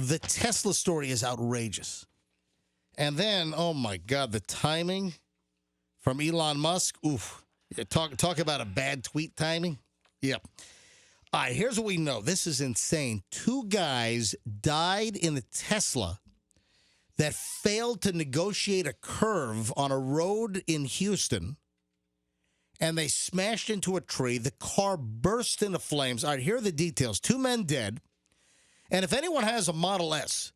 the Tesla story is outrageous. And then, oh my God, the timing from Elon Musk. Oof. Talk about a bad tweet timing. Yep. All right, here's what we know. This is insane. 2 guys died in the Tesla that failed to negotiate a curve on a road in Houston, and they smashed into a tree. The car burst into flames. All right, here are the details. 2 men dead. And if anyone has a Model S,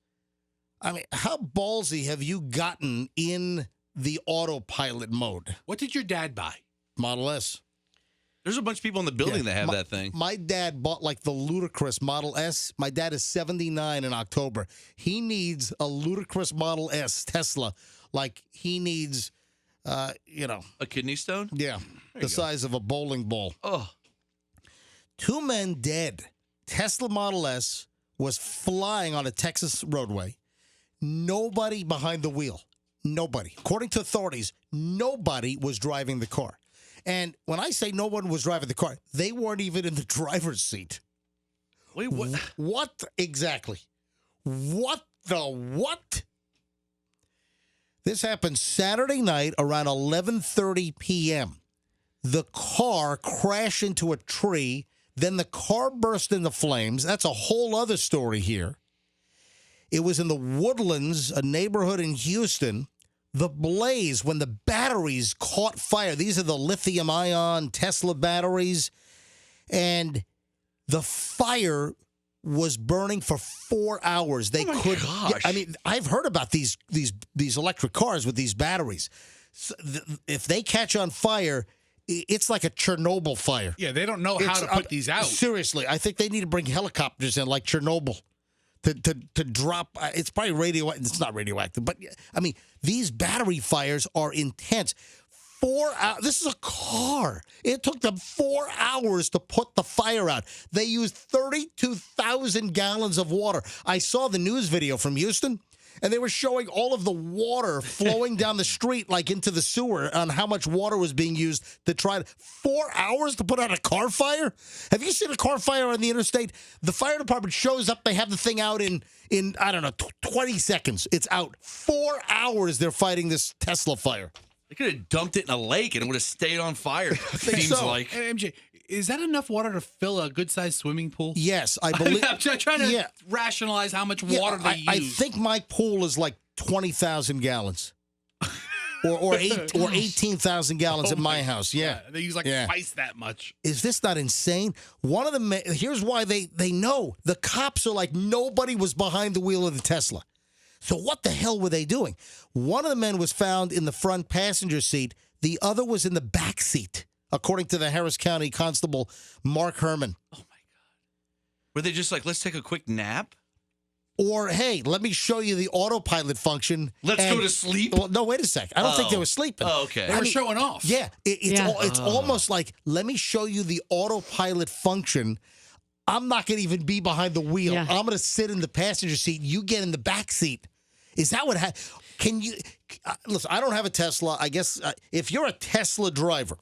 I mean, how ballsy have you gotten in the autopilot mode? What did your dad buy? Model S. There's a bunch of people in the building that have that thing. My dad bought like the ludicrous Model S. My dad is 79 in October. He needs a ludicrous Model S Tesla like he needs, A kidney stone? Yeah, the size of a bowling ball. Oh. 2 men dead. Tesla Model S was flying on a Texas roadway. Nobody behind the wheel. Nobody. According to authorities, nobody was driving the car. And when I say no one was driving the car, they weren't even in the driver's seat. Wait, what? What exactly? What the what? This happened Saturday night around 11:30 p.m. The car crashed into a tree. Then the car burst into flames. That's a whole other story here. It was in the Woodlands, a neighborhood in Houston. The blaze, when the batteries caught fire, these are the lithium-ion Tesla batteries, and the fire was burning for 4 hours. They could. Gosh. I mean, I've heard about these electric cars with these batteries. So if they catch on fire, it's like a Chernobyl fire. Yeah, they don't know how to put these out. Seriously, I think they need to bring helicopters in like Chernobyl. To drop, it's probably radioactive. It's not radioactive, but I mean, these battery fires are intense. 4 hours. This is a car. It took them 4 hours to put the fire out. They used 32,000 gallons of water. I saw the news video from Houston, and they were showing all of the water flowing down the street, like into the sewer, on how much water was being used to try to. 4 hours to put out a car fire? Have you seen a car fire on the interstate? The fire department shows up, they have the thing out in I don't know, 20 seconds. It's out. 4 hours they're fighting this Tesla fire. They could have dumped it in a lake and it would have stayed on fire. Seems so. like. Hey, MJ, is that enough water to fill a good-sized swimming pool? Yes, I believe. I'm trying to rationalize how much water they use. I think my pool is like 20,000 gallons. or 18,000 gallons at my house. Yeah. They use twice that much. Is this not insane? One of them, here's why they know. The cops are like, nobody was behind the wheel of the Tesla. So what the hell were they doing? One of the men was found in the front passenger seat. The other was in the back seat, according to the Harris County Constable Mark Herman. Oh, my God. Were they just like, let's take a quick nap? Or, hey, let me show you the autopilot function. Let's go to sleep? Well, no, wait a sec. I don't think they were sleeping. Oh, okay. They were showing off. Yeah, it's almost like, let me show you the autopilot function. I'm not going to even be behind the wheel. Yeah. I'm going to sit in the passenger seat. You get in the back seat. Is that what happened? Can you listen? I don't have a Tesla. I guess if you're a Tesla driver,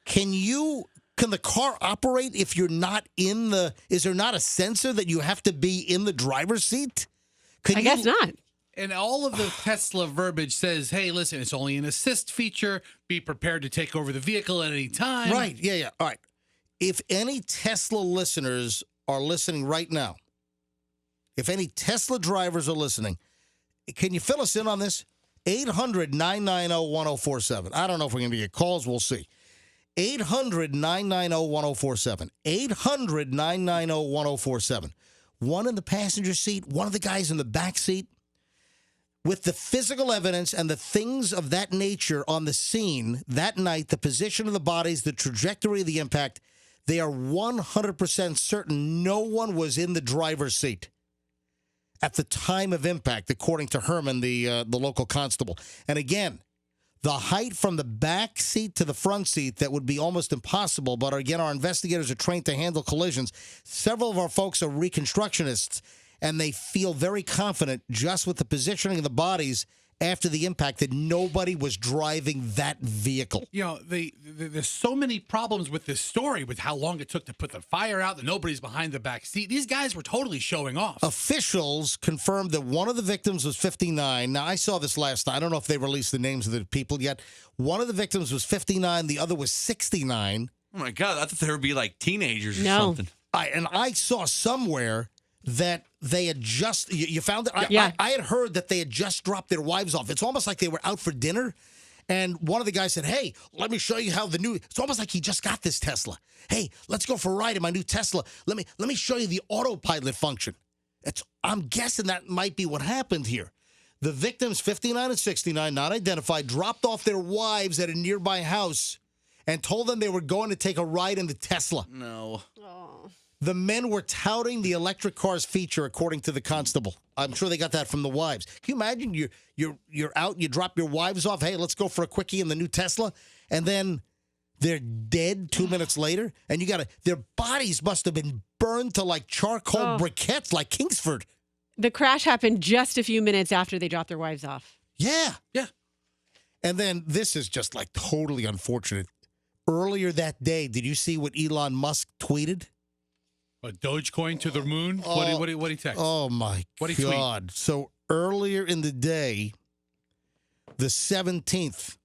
can the car operate if you're not in the? Is there not a sensor that you have to be in the driver's seat? I guess not. And all of the Tesla verbiage says, hey, listen, it's only an assist feature. Be prepared to take over the vehicle at any time. Right. Yeah. All right. If any Tesla listeners are listening right now, if any Tesla drivers are listening, can you fill us in on this? 800-990-1047. I don't know if we're going to get calls. We'll see. 800-990-1047. 800-990-1047. One in the passenger seat, one of the guys in the back seat. With the physical evidence and the things of that nature on the scene that night, the position of the bodies, the trajectory of the impact, they are 100% certain no one was in the driver's seat at the time of impact, according to Herman, the local constable. And again, the height from the back seat to the front seat, that would be almost impossible. But again, our investigators are trained to handle collisions. Several of our folks are reconstructionists, and they feel very confident just with the positioning of the bodies after the impact that nobody was driving that vehicle. You know, there's so many problems with this story, with how long it took to put the fire out, that nobody's behind the back seat. These guys were totally showing off. Officials confirmed that one of the victims was 59. Now, I saw this last night. I don't know if they released the names of the people yet. One of the victims was 59. The other was 69. Oh, my God. I thought they would be like teenagers or No. something. I saw somewhere that they had just, you found it? Yeah. I had heard that they had just dropped their wives off. It's almost like they were out for dinner. And one of the guys said, hey, let me show you how it's almost like he just got this Tesla. Hey, let's go for a ride in my new Tesla. Let me show you the autopilot function. I'm guessing that might be what happened here. The victims, 59 and 69, not identified, dropped off their wives at a nearby house and told them they were going to take a ride in the Tesla. No. The men were touting the electric car's feature, according to the constable. I'm sure they got that from the wives. Can you imagine you're out, you drop your wives off, hey, let's go for a quickie in the new Tesla, and then they're dead 2 minutes later, and their bodies must have been burned to like charcoal briquettes, like Kingsford. The crash happened just a few minutes after they dropped their wives off. Yeah. Yeah. And then this is just like totally unfortunate. Earlier that day, did you see what Elon Musk tweeted? A Dogecoin to the moon? What did he text? Oh, my What'd he tweet? God. So earlier in the day, the 17th,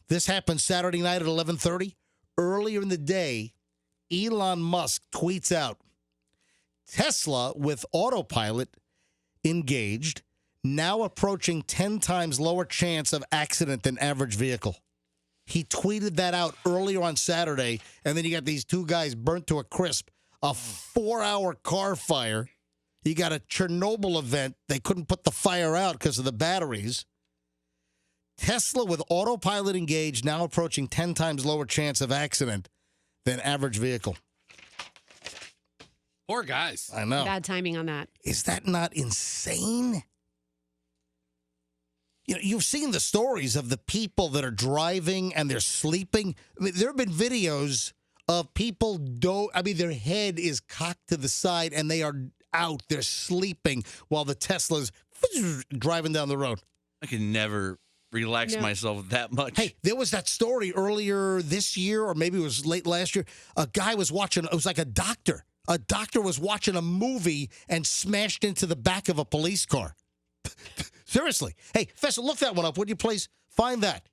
this happened Saturday night at 11:30. Earlier in the day, Elon Musk tweets out, Tesla with autopilot engaged, now approaching 10 times lower chance of accident than average vehicle. He tweeted that out earlier on Saturday, and then you got these two guys burnt to a crisp. A 4-hour car fire. You got a Chernobyl event. They couldn't put the fire out because of the batteries. Tesla with autopilot engaged, now approaching 10 times lower chance of accident than average vehicle. Poor guys. I know. Bad timing on that. Is that not insane? You know, you've seen the stories of the people that are driving and they're sleeping. I mean, there have been videos of people their head is cocked to the side and they are out. They're sleeping while the Tesla's driving down the road. I can never relax myself that much. Hey, there was that story earlier this year, or maybe it was late last year. A guy was watching, it was like a doctor. A doctor was watching a movie and smashed into the back of a police car. Seriously. Hey, Fessa, look that one up, would you please? Find that.